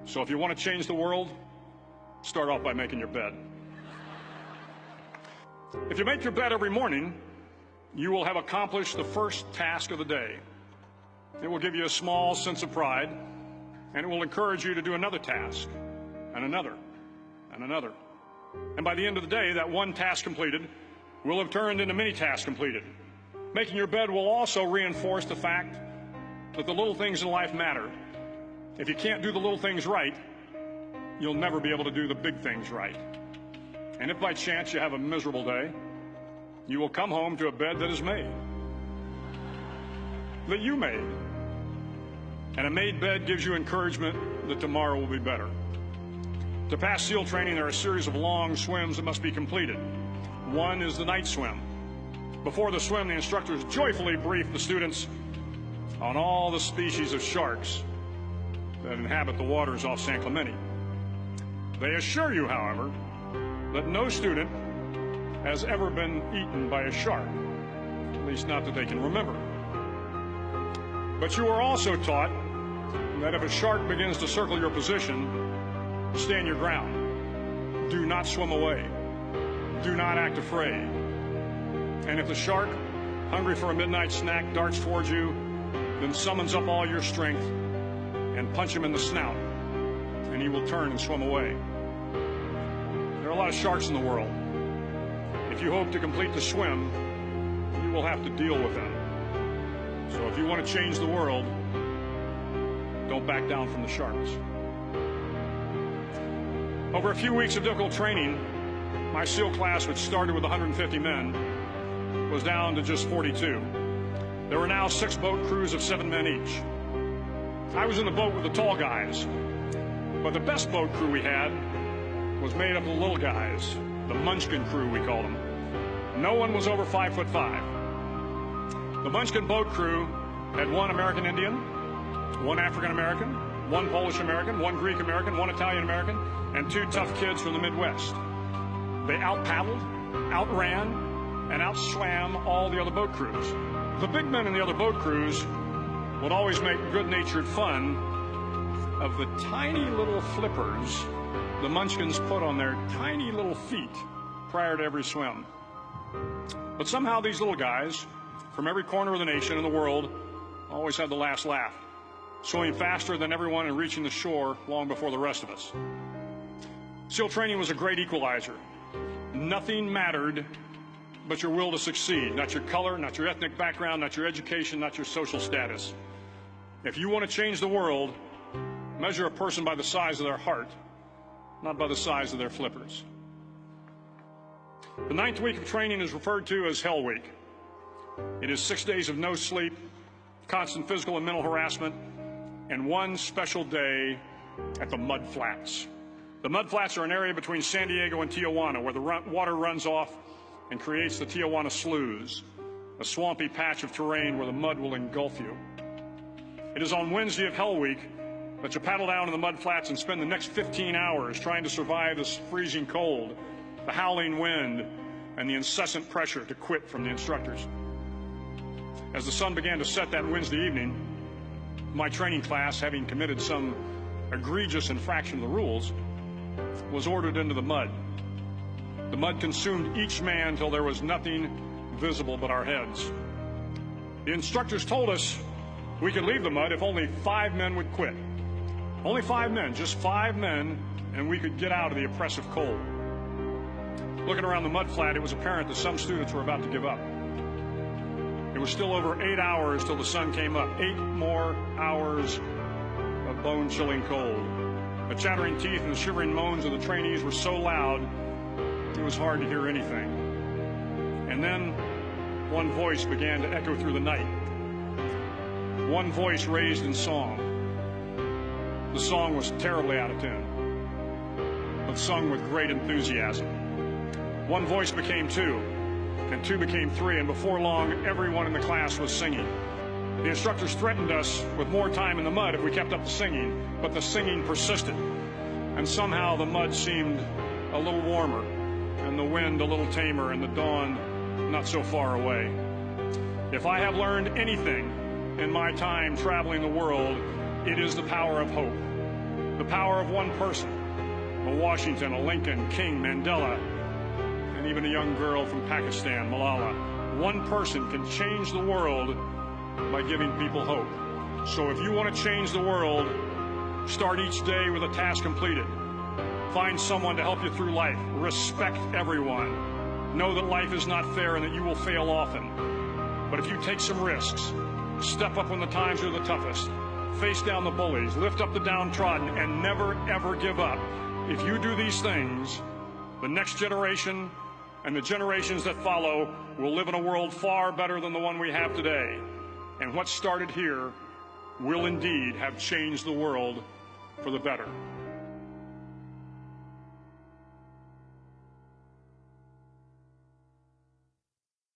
So if you want to change the world, start off by making your bed. If you make your bed every morning, you will have accomplished the first task of the day. It will give you a small sense of pride, and it will encourage you to do another task, and another, and another. And by the end of the day, that one task completed will have turned into many tasks completed. Making your bed will also reinforce the fact that the little things in life matter. If you can't do the little things right, you'll never be able to do the big things right. And if by chance you have a miserable day, you will come home to a bed that is made, that you made. And a made bed gives you encouragement that tomorrow will be better. To pass SEAL training, there are a series of long swims that must be completed. One is the night swim. Before the swim, the instructors joyfully brief the students on all the species of sharks that inhabit the waters off San Clemente. They assure you, however, that no student has ever been eaten by a shark, at least not that they can remember. But you are also taught that if a shark begins to circle your position, stand your ground. Do not swim away. Do not act afraid. And if the shark, hungry for a midnight snack, darts towards you, then summons up all your strength and punch him in the snout, and he will turn and swim away. There are a lot of sharks in the world. If you hope to complete the swim, you will have to deal with them. So if you want to change the world, don't back down from the sharks. Over a few weeks of difficult training, my SEAL class, which started with 150 men, was down to just 42. There were now 6 boat crews of 7 men each. I was in the boat with the tall guys, but the best boat crew we had was made up of the little guys, the Munchkin crew, we called them. No one was over 5'5". The Munchkin boat crew had 1 American Indian, 1 African American, 1 Polish American, 1 Greek American, 1 Italian American, and 2 tough kids from the Midwest. They out-paddled, outran, and outswam all the other boat crews. The big men in the other boat crews would always make good-natured fun of the tiny little flippers the Munchkins put on their tiny little feet prior to every swim. But somehow these little guys from every corner of the nation and the world always had the last laugh, swimming faster than everyone and reaching the shore long before the rest of us. SEAL training was a great equalizer. Nothing mattered but your will to succeed, not your color, not your ethnic background, not your education, not your social status. If you want to change the world, measure a person by the size of their heart, not by the size of their flippers. The 9th week of training is referred to as Hell Week. It is 6 days of no sleep, constant physical and mental harassment, and 1 special day at the Mud Flats. The Mud Flats are an area between San Diego and Tijuana where the water runs off and creates the Tijuana Sloughs, a swampy patch of terrain where the mud will engulf you. It is on Wednesday of Hell Week that you paddle down to the Mud Flats and spend the next 15 hours trying to survive this freezing cold, the howling wind, and the incessant pressure to quit from the instructors. As the sun began to set that Wednesday evening, my training class, having committed some egregious infraction of the rules, was ordered into the mud. The mud consumed each man till there was nothing visible but our heads. The instructors told us we could leave the mud if only 5 men would quit. Only 5 men, just 5 men, and we could get out of the oppressive cold. Looking around the mud flat, it was apparent that some students were about to give up. It was still over 8 hours till the sun came up. 8 more hours of bone-chilling cold. The chattering teeth and the shivering moans of the trainees were so loud, it was hard to hear anything. And then one voice began to echo through the night. One voice raised in song. The song was terribly out of tune, but sung with great enthusiasm. One voice became 2, and 2 became 3, and before long, everyone in the class was singing. The instructors threatened us with more time in the mud if we kept up the singing, but the singing persisted, and somehow the mud seemed a little warmer, and the wind a little tamer, and the dawn not so far away. If I have learned anything in my time traveling the world, it is the power of hope. The power of one person, a Washington, a Lincoln, King, Mandela, and even a young girl from Pakistan, Malala. One person can change the world by giving people hope. So if you want to change the world, start each day with a task completed. Find someone to help you through life. Respect everyone. Know that life is not fair and that you will fail often. But if you take some risks, step up when the times are the toughest, face down the bullies, lift up the downtrodden, and never, ever give up. If you do these things, the next generation and the generations that follow will live in a world far better than the one we have today. And what started here will indeed have changed the world for the better.